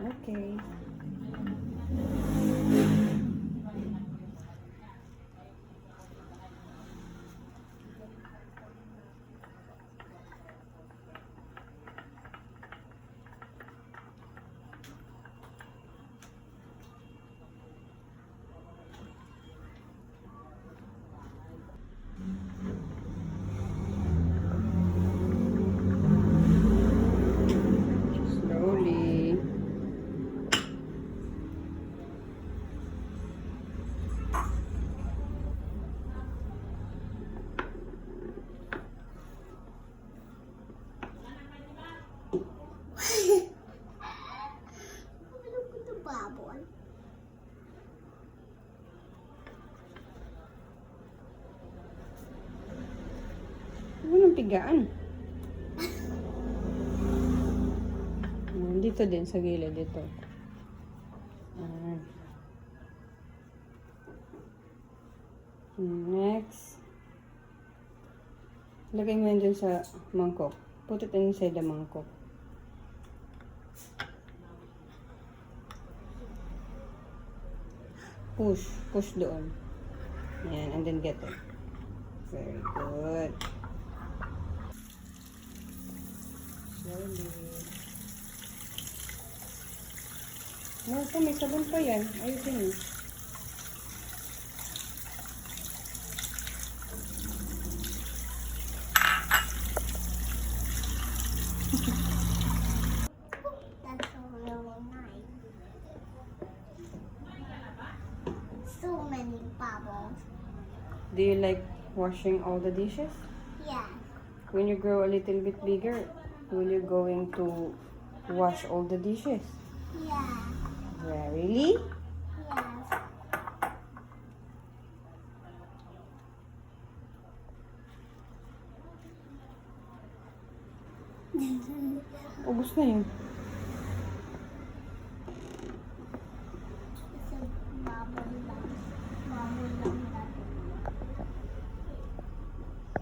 Okay. Slowly. Walang pigaan. Dito din sa gilid dito. Next. Lagay mo yan dyan sa mangkok. Put it inside the mangkok. Push. Push doon. Ayan, and then get it. Very good. Slowly. No, ito, may sabon pa yan. Ayusin mo. That's so really nice. So many bubbles. Do you like washing all the dishes? Yeah. When you grow a little bit bigger, will you going to wash all the dishes? Yeah. Really? Yes. Ubus na yun. It's a bubble lang. Bubble lang natin.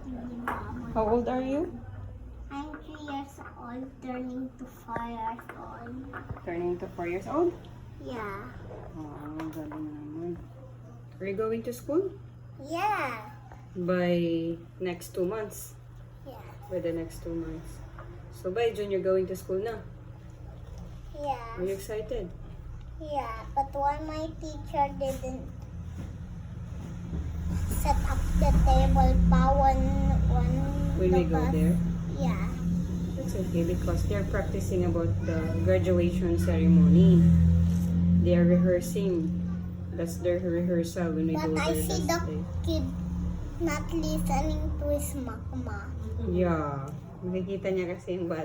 Hindi bubble. How old are you? I'm 3 years old, turning to 4 years old. Turning to 4 years old? Yeah. Oh, galing naman. Are you going to school? Yeah. By next 2 months. Yeah. By the next 2 months. So by June, you're going to school na. Are you Yeah. excited? Yeah. But why my teacher didn't set up the table pa When we go because- there? Yeah. That's okay because they're practicing about the graduation ceremony. They are rehearsing. That's their rehearsal when we But go I there. see That's the kid not listening to his mama. Yeah. Makikita niya kasi yung bata.